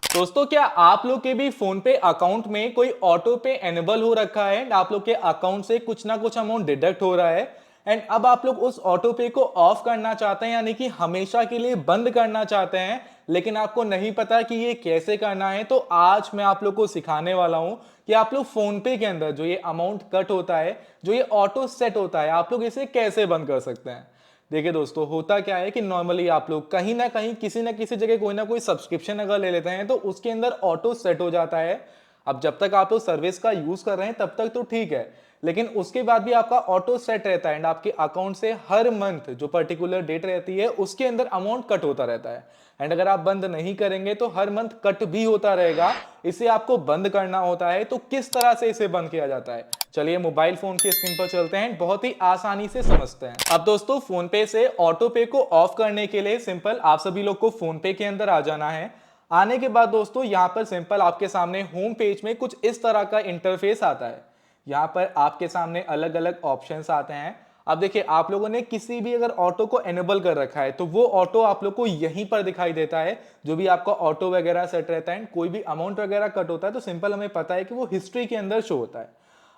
दोस्तों, क्या आप लोग के भी फोन पे अकाउंट में कोई ऑटो पे एनेबल हो रखा है एंड आप लोग के अकाउंट से कुछ ना कुछ अमाउंट डिडक्ट हो रहा है एंड अब आप लोग उस ऑटो पे को ऑफ करना चाहते हैं, यानी कि हमेशा के लिए बंद करना चाहते हैं, लेकिन आपको नहीं पता कि ये कैसे करना है। तो आज मैं आप लोग को सिखाने वाला हूं कि आप लोग फोन पे के अंदर जो ये अमाउंट कट होता है, जो ये ऑटो सेट होता है, आप लोग इसे कैसे बंद कर सकते हैं। देखिए दोस्तों, होता क्या है कि नॉर्मली आप लोग कहीं ना कहीं किसी ना किसी जगह कोई ना कोई सब्सक्रिप्शन अगर ले लेते हैं तो उसके अंदर ऑटो सेट हो जाता है। अब जब तक आप लोग सर्विस का यूज कर रहे हैं तब तक तो ठीक है, लेकिन उसके बाद भी आपका ऑटो सेट रहता है एंड आपके अकाउंट से हर मंथ जो पर्टिकुलर डेट रहती है उसके अंदर अमाउंट कट होता रहता है। एंड अगर आप बंद नहीं करेंगे तो हर मंथ कट भी होता रहेगा। इसे आपको बंद करना होता है। तो किस तरह से इसे बंद किया जाता है, चलिए मोबाइल फोन की स्क्रीन पर चलते हैं, बहुत ही आसानी से समझते हैं। अब दोस्तों, फोन पे से ऑटो पे को ऑफ करने के लिए सिंपल आप सभी लोग को फोन पे के अंदर आ जाना है। आने के बाद दोस्तों यहां पर सिंपल आपके सामने होम पेज में कुछ इस तरह का इंटरफेस आता है। यहां पर आपके सामने अलग अलग ऑप्शंस आते हैं। अब देखिए, आप लोगों ने किसी भी अगर ऑटो को एनेबल कर रखा है तो वो ऑटो आप लोग को यहीं पर दिखाई देता है। जो भी आपका ऑटो वगैरह सेट रहता है, कोई भी अमाउंट वगैरह कट होता है तो सिंपल हमें पता है कि वो हिस्ट्री के अंदर शो होता है।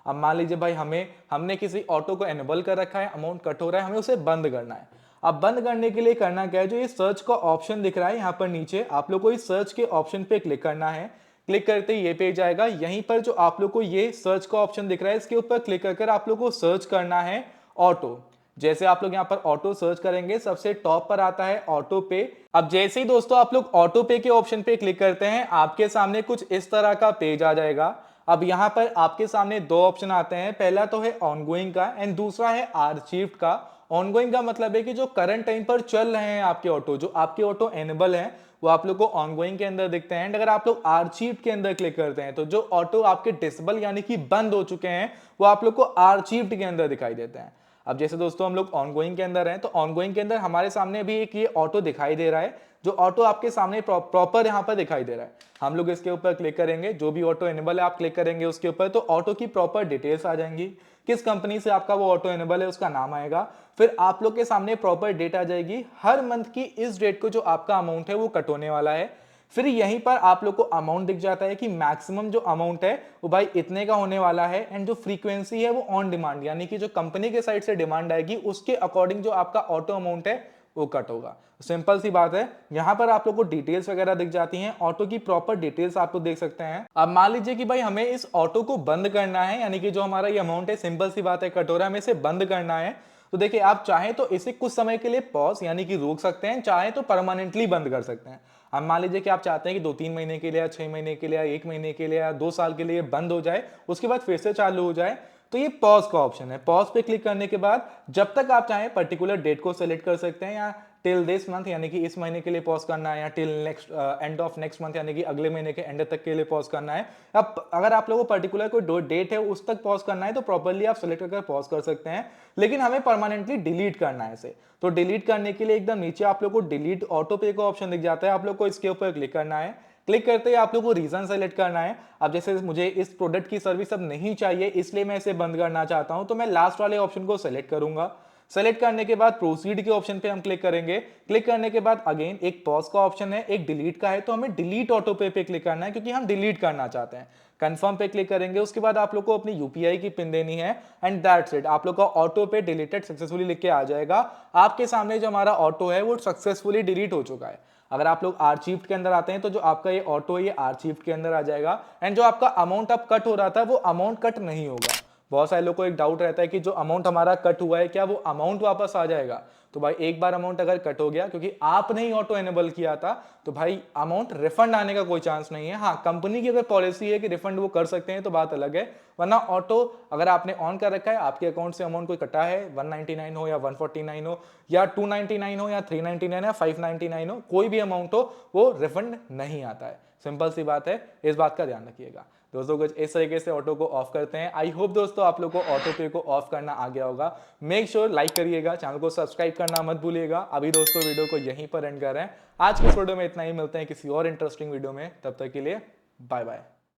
अब मान लीजिए भाई हमने किसी ऑटो को एनेबल कर रखा है, अमाउंट कट हो रहा है, हमें उसे बंद करना है। अब बंद करने के लिए करना क्या है, जो ये सर्च का ऑप्शन दिख रहा है यहाँ पर नीचे, आप लोग को इस सर्च के ऑप्शन पे क्लिक करना है। क्लिक करते ही ये पेज आएगा। यहीं पर जो आप लोग को ये सर्च का ऑप्शन दिख रहा है, इसके ऊपर क्लिक कर आप लोग को सर्च करना है ऑटो। जैसे आप लोग यहाँ पर ऑटो सर्च करेंगे, सबसे टॉप पर आता है ऑटो पे। अब जैसे ही दोस्तों आप लोग ऑटो पे के ऑप्शन पे क्लिक करते हैं, आपके सामने कुछ इस तरह का पेज आ जाएगा। अब यहाँ पर आपके सामने दो ऑप्शन आते हैं, पहला तो है ऑनगोइंग का एंड दूसरा है आर्चीव्ड का। ऑनगोइंग का मतलब है कि जो करंट टाइम पर चल रहे हैं आपके ऑटो, जो आपके ऑटो एनेबल हैं, वो आप लोग को ऑनगोइंग के अंदर दिखते हैं। एंड अगर आप लोग आर्चीव्ड के अंदर क्लिक करते हैं तो जो ऑटो आपके डिसेबल यानी कि बंद हो चुके हैं, वो आप लोग को आर्चीव्ड के अंदर दिखाई देते हैं। अब जैसे दोस्तों हम लोग ऑनगोइंग के अंदर हैं, तो ऑनगोइंग के अंदर हमारे सामने भी एक ये ऑटो दिखाई दे रहा है, जो ऑटो आपके सामने प्रॉपर यहाँ पर दिखाई दे रहा है। हम लोग इसके ऊपर क्लिक करेंगे, जो भी ऑटो एनेबल है आप क्लिक करेंगे उसके ऊपर, तो ऑटो की प्रॉपर डिटेल्स आ जाएंगी। किस कंपनी से आपका वो ऑटो एनेबल है उसका नाम आएगा। फिर आप लोग के सामने प्रॉपर डेट आ जाएगी, हर मंथ की इस डेट को जो आपका अमाउंट है वो कट होने वाला है। फिर यहीं पर आप लोग को अमाउंट दिख जाता है कि मैक्सिमम जो अमाउंट है वो भाई इतने का होने वाला है। एंड जो फ्रीक्वेंसी है वो ऑन डिमांड, यानी कि जो कंपनी के साइड से डिमांड आएगी उसके अकॉर्डिंग जो आपका ऑटो अमाउंट है वो कट होगा। सिंपल सी बात है। यहां पर आप लोग को डिटेल्स वगैरह दिख जाती हैं, ऑटो की प्रॉपर डिटेल्स आप लोग देख सकते हैं। अब मान लीजिए कि भाई हमें इस ऑटो को बंद करना है, यानी कि जो हमारा ये अमाउंट है, सिंपल सी बात है, कट हो रहा है, हमें इसे बंद करना है। तो देखिए, आप चाहें तो इसे कुछ समय के लिए पॉज यानी कि रोक सकते हैं, चाहे तो परमानेंटली बंद कर सकते हैं। अब मान लीजिए कि आप चाहते हैं कि 2-3 महीने के लिए या 6 महीने के लिए या 1 महीने के लिए या 2 साल के लिए बंद हो जाए, उसके बाद फिर से चालू हो जाए, तो ये पॉज का ऑप्शन है। पॉज पे क्लिक करने के बाद जब तक आप चाहें पर्टिकुलर डेट को सेलेक्ट कर सकते हैं, या टिल दिस मंथ यानी कि इस महीने के लिए पॉज करना है, या till next end of next month यानी कि अगले महीने के एंड तक के लिए पॉज करना है। अब अगर आप लोगों को पर्टिकुलर कोई डेट है उस तक पॉज करना है तो प्रॉपर्ली आप सेलेक्ट करके पॉज कर सकते हैं, लेकिन हमें परमानेंटली डिलीट करना है इसे। तो डिलीट करने के लिए एकदम नीचे आप लोग को डिलीट ऑटो पे का ऑप्शन दिख जाता है, आप लोग को इसके ऊपर क्लिक करना है। क्लिक करते ही आप लोग को रीजन सेलेक्ट करना है। अब जैसे मुझे इस प्रोडक्ट की सर्विस अब नहीं चाहिए इसलिए मैं इसे बंद करना चाहता हूं, तो मैं लास्ट वाले ऑप्शन को सेलेक्ट करूंगा। सेलेक्ट करने के बाद प्रोसीड के ऑप्शन पे हम क्लिक करेंगे। क्लिक करने के बाद अगेन एक पॉज का ऑप्शन है, एक डिलीट का है, तो हमें डिलीट ऑटो पे क्लिक करना है क्योंकि हम डिलीट करना चाहते हैं। कंफर्म पे क्लिक करेंगे, उसके बाद आप लोग को अपनी यूपीआई की पिन देनी है एंड दैट्स इट। आप लोग का ऑटो पे डिलीटेड सक्सेसफुली लिख के आ जाएगा। आपके सामने जो हमारा ऑटो है वो सक्सेसफुली डिलीट हो चुका है। अगर आप लोग आर्चीव्ड के अंदर आते हैं तो जो आपका ये ऑटो है ये आर्चीव्ड के अंदर आ जाएगा एंड जो आपका अमाउंट अब कट हो रहा था वो अमाउंट कट नहीं होगा। बहुत सारे लोगों को एक डाउट रहता है कि जो अमाउंट हमारा कट हुआ है क्या वो अमाउंट वापस आ जाएगा। तो भाई एक बार अमाउंट अगर कट हो गया क्योंकि आपने ही ऑटो एनेबल किया था, तो भाई अमाउंट रिफंड आने का कोई चांस नहीं है। हाँ, कंपनी की अगर पॉलिसी है कि रिफंड वो कर सकते हैं तो बात अलग है, वरना ऑटो अगर आपने ऑन कर रखा है, आपके अकाउंट से अमाउंट कोई कटा है, 199 हो या 149 हो या 299 हो या 399 या 599 हो, कोई भी अमाउंट हो, वो रिफंड नहीं आता है। सिंपल सी बात है, इस बात का ध्यान रखिएगा। दोस्तों कुछ इस तरीके से ऑटो को ऑफ करते हैं। आई होप दोस्तों आप लोग को ऑटो पे को ऑफ करना आ गया होगा। मेक श्योर लाइक करिएगा, चैनल को सब्सक्राइब करना मत भूलिएगा। अभी दोस्तों वीडियो को यहीं पर एंड कर रहे हैं। आज के वीडियो में इतना ही, मिलते हैं किसी और इंटरेस्टिंग वीडियो में, तब तक के लिए बाय बाय।